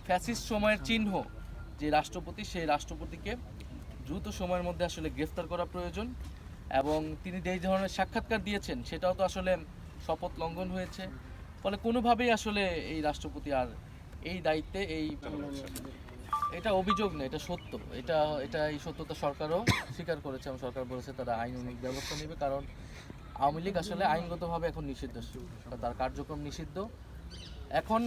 Fascist সময়ের চিহ্ন যে রাষ্ট্রপতি, সেই রাষ্ট্রপতিকে দ্রুত সময়ের মধ্যে আসলে গ্রেফতার করা প্রয়োজন। এবং তিনি যেই ধরনের সাক্ষাৎকার দিয়েছেন সেটাও তো আসলে শপথ লঙ্ঘন হয়েছে। ফলে কোনোভাবেই আসলে এই রাষ্ট্রপতি আর এই দায়িত্বে এটা অভিযোগ না, এটা সত্য। এটা এটা এই সত্যতা সরকারও স্বীকার করেছে এবং সরকার বলেছে তারা আইনানুগ ব্যবস্থা নেবে। কারণ আওয়ামী লীগ আসলে আইনগতভাবে এখন নিষিদ্ধ, তার কার্যক্রম নিষিদ্ধ। এখন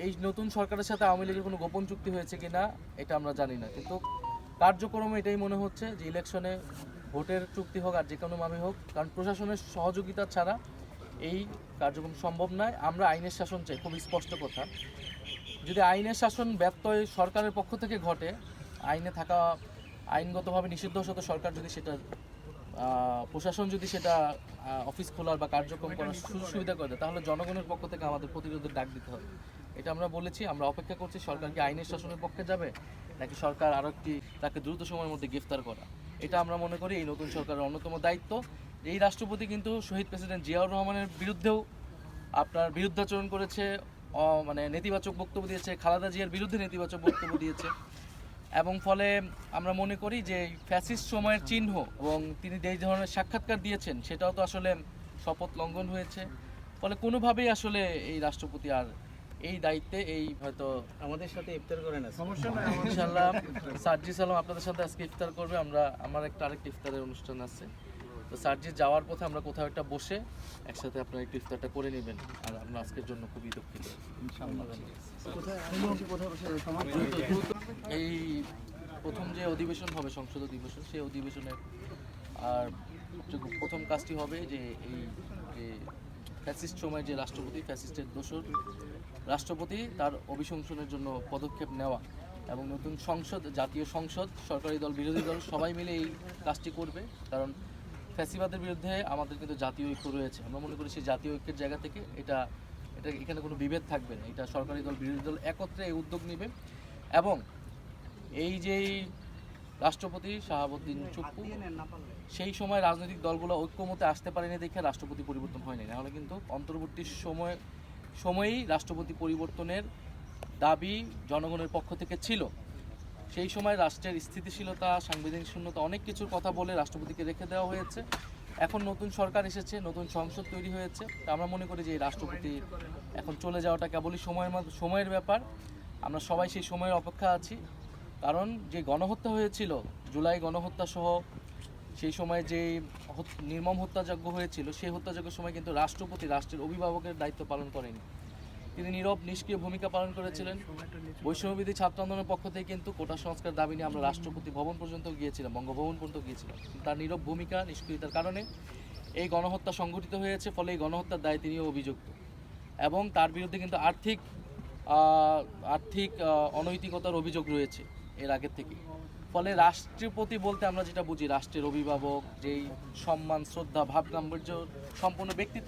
এই নতুন সরকারের সাথে আওয়ামী লীগের কোনো গোপন চুক্তি হয়েছে কিনা এটা আমরা জানি না, কিন্তু কার্যক্রমে এটাই মনে হচ্ছে যে ইলেকশনে ভোটের চুক্তি হোক আর যে কোনোভাবে হোক, কারণ প্রশাসনের সহযোগিতা ছাড়া এই কার্যক্রম সম্ভব নয়। আমরা আইনের শাসন চাই, খুব স্পষ্ট কথা। যদি আইনের শাসন ব্যত্যয় সরকারের পক্ষ থেকে ঘটে, আইনে থাকা আইনগতভাবে নিষিদ্ধ হতো সরকার যদি সেটা প্রশাসন যদি সেটা অফিস খোলার বা কার্যক্রম করার সুযোগ সুবিধা করে দেয়, তাহলে জনগণের পক্ষ থেকে আমাদের প্রতিরোধের ডাক দিতে হবে। এটা আমরা বলেছি। আমরা অপেক্ষা করছি সরকার কি আইনের শাসনের পক্ষে যাবে, নাকি সরকার আরও একটি তাকে দ্রুত সময়ের মধ্যে গ্রেফতার করা। এটা আমরা মনে করি এই নতুন সরকারের অন্যতম দায়িত্ব। এই রাষ্ট্রপতি কিন্তু শহীদ প্রেসিডেন্ট জিয়াউর রহমানের বিরুদ্ধেও আপনার বিরুদ্ধাচরণ করেছে, মানে নেতিবাচক বক্তব্য দিয়েছে, খালেদা জিয়ার বিরুদ্ধে নেতিবাচক বক্তব্য দিয়েছে। এবং ফলে আমরা মনে করি যে ফ্যাসিস্ট সময়ের চিহ্ন এবং তিনি যেই ধরনের সাক্ষাৎকার দিয়েছেন সেটাও তো আসলে শপথ লঙ্ঘন হয়েছে। ফলে কোনোভাবেই আসলে এই রাষ্ট্রপতি আর এই দায়িত্বে হয়তো আমাদের সাথে ইফতার করেন না, সমস্যা নাই। ইনশাআল্লাহ সার্জি সালাম আপনাদের সাথে আজকে ইফতার করবে। আমার আরেকটা ইফতারের অনুষ্ঠান আছে, তো সার্জি যাওয়ার পথে আমরা কোথাও একটা বসে একসাথে আপনারা একটু ইফতারটা করে নেবেন। আর আমরা আজকের জন্য খুবই দুঃখিত। এই প্রথম যে অধিবেশন হবে, সংসদ অধিবেশন, সেই অধিবেশনে আর প্রথম কাজটি হবে যে এই যে ফ্যাসিস্ট সময়ের যে রাষ্ট্রপতি, ফ্যাসিস্টের দোসর রাষ্ট্রপতি, তার অভিশংসনের জন্য পদক্ষেপ নেওয়া। এবং নতুন সংসদ, জাতীয় সংসদ, সরকারি দল, বিরোধী দল সবাই মিলে এই কাজটি করবে। কারণ ফ্যাসিবাদের বিরুদ্ধে আমাদের কিন্তু জাতীয় ঐক্য রয়েছে। আমরা মনে করি সেই জাতীয় ঐক্যের জায়গা থেকে এটা এখানে কোনো বিভেদ থাকবে না। এটা সরকারি দল, বিরোধী দল একত্রে এই উদ্যোগ নেবে। এবং এই যেই রাষ্ট্রপতি শাহাবুদ্দিন চুপ্পু, সেই সময় রাজনৈতিক দলগুলো ঐক্যমতে আসতে পারেনি দেখে রাষ্ট্রপতি পরিবর্তন হয়নি। নাহলে কিন্তু অন্তর্বর্তী সময়েই রাষ্ট্রপতি পরিবর্তনের দাবি জনগণের পক্ষ থেকে ছিল। সেই সময় রাষ্ট্রের স্থিতিশীলতা, সাংবিধানিক শূন্যতা, অনেক কিছুর কথা বলে রাষ্ট্রপতিকে রেখে দেওয়া হয়েছে। এখন নতুন সরকার এসেছে, নতুন সংসদ তৈরি হয়েছে। তা আমরা মনে করি যে এই রাষ্ট্রপতি এখন চলে যাওয়াটা কেবলই সময়ের ব্যাপার। আমরা সবাই সেই সময়ের অপেক্ষা আছি। কারণ যে গণহত্যা হয়েছিল, জুলাই গণহত্যা সহ সেই সময় যে নির্মম হত্যাযজ্ঞ হয়েছিল, সেই হত্যাযজ্ঞের সময় কিন্তু রাষ্ট্রপতি রাষ্ট্রের অভিভাবকের দায়িত্ব পালন করেনি। তিনি নীরব নিষ্ক্রিয় ভূমিকা পালন করেছিলেন। বৈষম্যবিরোধী ছাত্র আন্দোলনের পক্ষ থেকে কিন্তু কোটা সংস্কার দাবি নিয়ে আমরা রাষ্ট্রপতি ভবন পর্যন্ত গিয়েছিলাম, বঙ্গভবন পর্যন্ত গিয়েছিলাম। তার নীরব ভূমিকা, নিষ্ক্রিয়তার কারণে এই গণহত্যা সংঘটিত হয়েছে। ফলে এই গণহত্যার দায়ে তিনিও অভিযুক্ত। এবং তার বিরুদ্ধে কিন্তু আর্থিক অনৈতিকতার অভিযোগ রয়েছে এর আগের থেকেই। ফলে রাষ্ট্রপতি বলতে আমরা যেটা বুঝি, রাষ্ট্রের অভিভাবক, যেই সম্মান, শ্রদ্ধা, ভাব গাম্ভীর্য সম্পন্ন ব্যক্তিত্ব